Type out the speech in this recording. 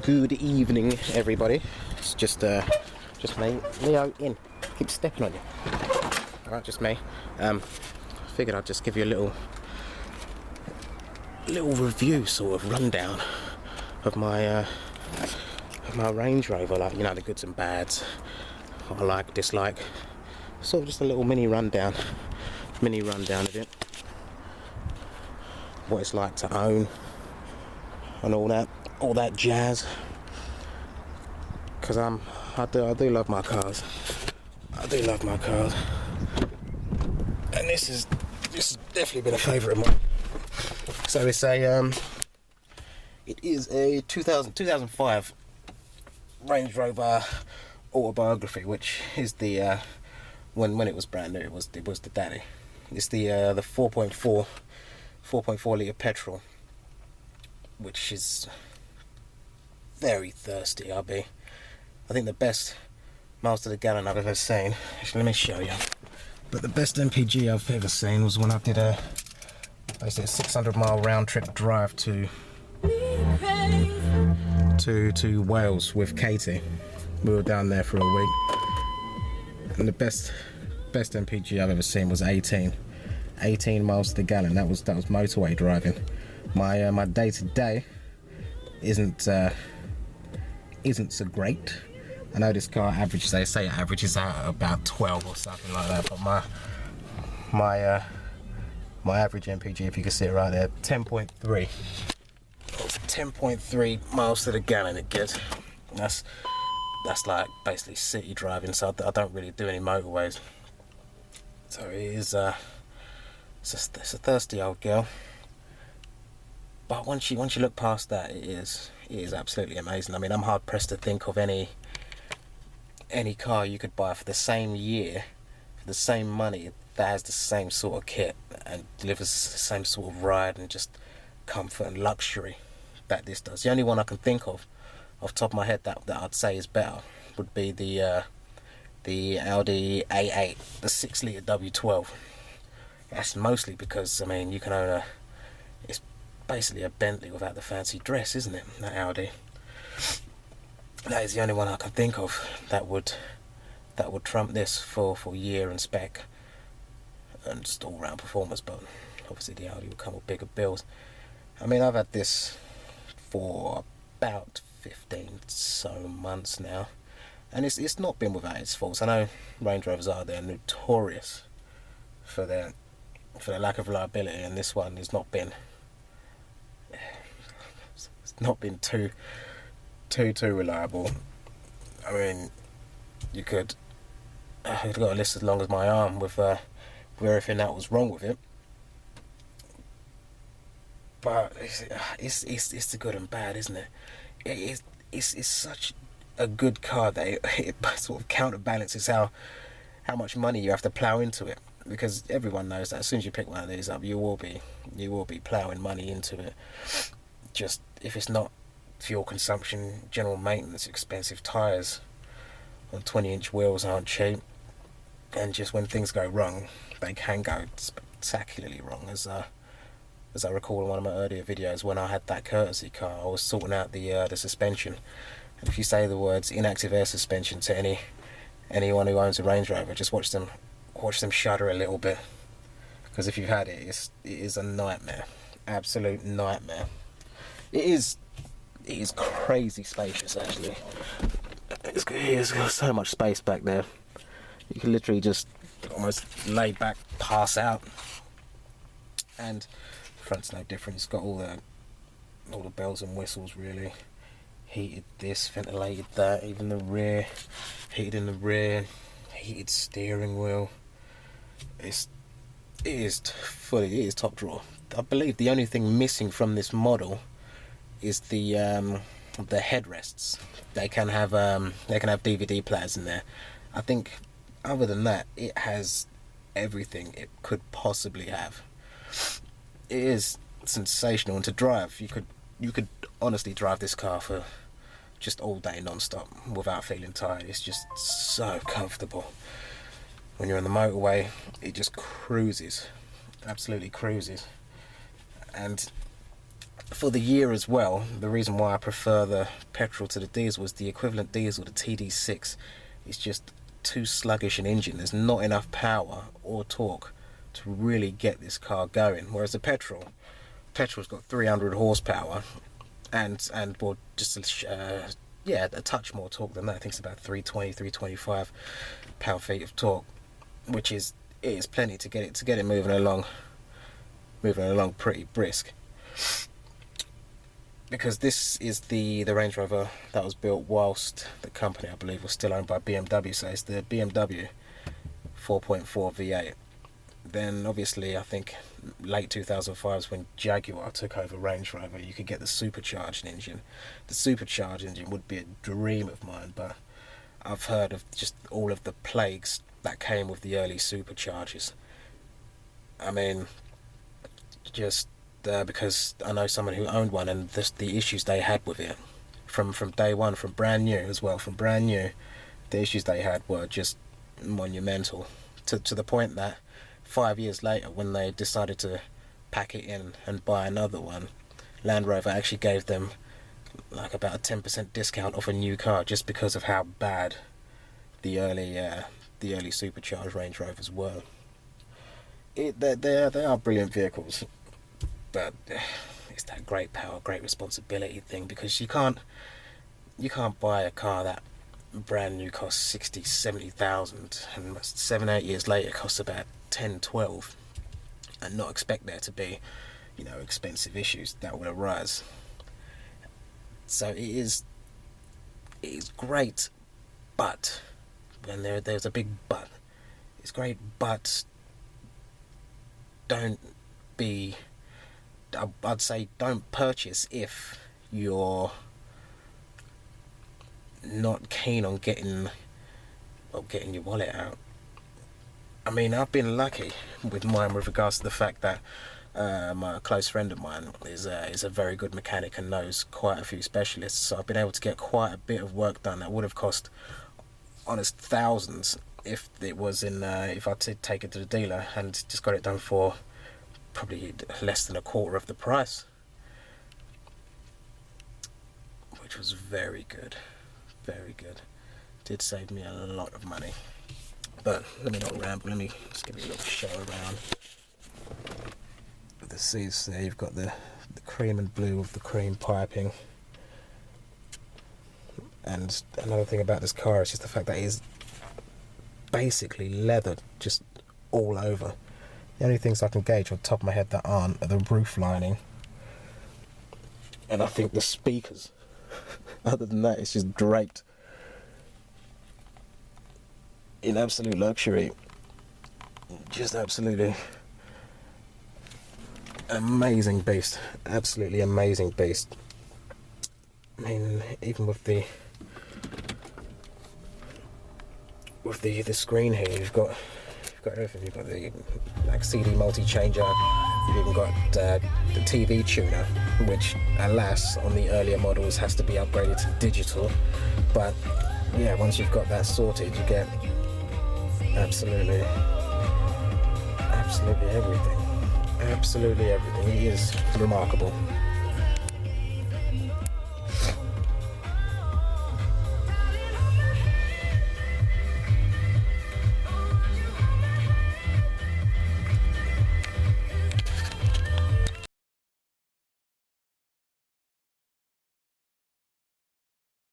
Good evening, everybody. It's just me, Leo in. Keep stepping on you. All right, just me. Figured I'd just give you a little review, sort of rundown of my Range Rover, like, you know, the goods and bads, what I like, dislike. Sort of just a little mini rundown of it. What it's like to own and all that jazz. Because I do love my cars. I do love my cars. And this has definitely been a favourite of mine. So it's it is a 2005 Range Rover autobiography, which is the when it was brand new, it was the daddy. It's the 4.4 litre petrol, which is very thirsty. I think the best miles to the gallon I've ever seen. Actually, let me show you. But the best MPG I've ever seen was when I did basically a 600-mile round trip drive to Wales with Katie. We were down there for a week, and the best MPG I've ever seen was 18 miles to the gallon. That was motorway driving. My day to day isn't so great. I know this car averages, they say it averages out at about 12 or something like that, but my average MPG, if you can see it right there, 10.3 miles to the gallon it gets. That's like basically city driving, so I don't really do any motorways. So it is it's a thirsty old girl. But once you look past that, it is absolutely amazing. I mean, I'm hard pressed to think of any car you could buy for the same year, for the same money, that has the same sort of kit and delivers the same sort of ride and just comfort and luxury that this does. The only one I can think of, off the top of my head, that I'd say is better would be the Audi A8, the 6 litre W12. That's mostly because, I mean, you can own it's basically a Bentley without the fancy dress, isn't it? That Audi. That is the only one I can think of that would trump this for year and spec and just all round performance. But obviously the Audi will come with bigger bills. I mean, I've had this for about 15 so months now, and it's not been without its faults. I know Range Rovers they're notorious for their lack of reliability, and this one has not been too reliable. I mean, you've got a list as long as my arm with everything that was wrong with it. But it's the good and bad, isn't it? It's such a good car that it sort of counterbalances how much money you have to plow into it, because everyone knows that as soon as you pick one of these up, you will be plowing money into it. Just if it's not fuel consumption, general maintenance, expensive tyres on 20-inch wheels aren't cheap, and just when things go wrong, they can go spectacularly wrong. As I recall in one of my earlier videos, when I had that courtesy car, I was sorting out the suspension, and if you say the words inactive air suspension to anyone who owns a Range Rover, just watch them shudder a little bit, because if you've had it, it is a nightmare, absolute nightmare. It is crazy spacious, actually. It's got so much space back there. You can literally just almost lay back, pass out. And front's no different. It's got all the bells and whistles, really. Heated this, ventilated that, even the rear, heated in the rear, heated steering wheel. It is top drawer. I believe the only thing missing from this model is the headrests. They can have DVD players in there. I think other than that, it has everything it could possibly have. It is sensational, and to drive, you could honestly drive this car for just all day non-stop without feeling tired. It's just so comfortable. When you're on the motorway, it just cruises, absolutely cruises. And for the year as well, the reason why I prefer the petrol to the diesel was the equivalent diesel, the TD6, is just too sluggish an engine. There's not enough power or torque to really get this car going. Whereas the petrol's got 300 horsepower and well, just yeah, a touch more torque than that. I think it's about 320, 325 pound-feet of torque, which is plenty to get it moving along pretty brisk. Because this is the Range Rover that was built whilst the company, I believe, was still owned by BMW, so it's the BMW 4.4 V8. Then obviously I think late 2005 is when Jaguar took over Range Rover. You could get the supercharged engine. The supercharged engine would be a dream of mine, but I've heard of just all of the plagues that came with the early superchargers. I mean, just because I know someone who owned one, and the issues they had with it from day one, from brand new as well, the issues they had were just monumental, to the point that 5 years later, when they decided to pack it in and buy another one, Land Rover actually gave them like about a 10% discount off a new car, just because of how bad the early supercharged Range Rovers were. They are brilliant vehicles, but it's that great power, great responsibility thing, because you can't buy a car that brand new costs 60,000-70,000 and 7-8 years later costs about 10-12, and not expect there to be, you know, expensive issues that will arise. So it is great, but, and there's a big but, it's great, but I'd say don't purchase if you're not keen on getting your wallet out. I mean, I've been lucky with mine with regards to the fact that my close friend of mine is a very good mechanic and knows quite a few specialists, so I've been able to get quite a bit of work done that would have cost honest thousands if it was if I did take it to the dealer, and just got it done for probably less than a quarter of the price, which was very good. Did save me a lot of money. But let me not ramble, let me just give you a little show around the seats there. You've got the cream and blue with the cream piping. And another thing about this car is just the fact that it is basically leathered just all over. The only things I can gauge on top of my head that aren't are the roof lining, and I think the speakers. Other than that, it's just draped in absolute luxury. Just absolutely amazing beast. Absolutely amazing beast. I mean, even with the screen here, you've got everything. You've got the CD multi-changer. You've even got the TV tuner, which alas on the earlier models has to be upgraded to digital. But yeah, once you've got that sorted, you get absolutely everything. Absolutely everything. It is remarkable.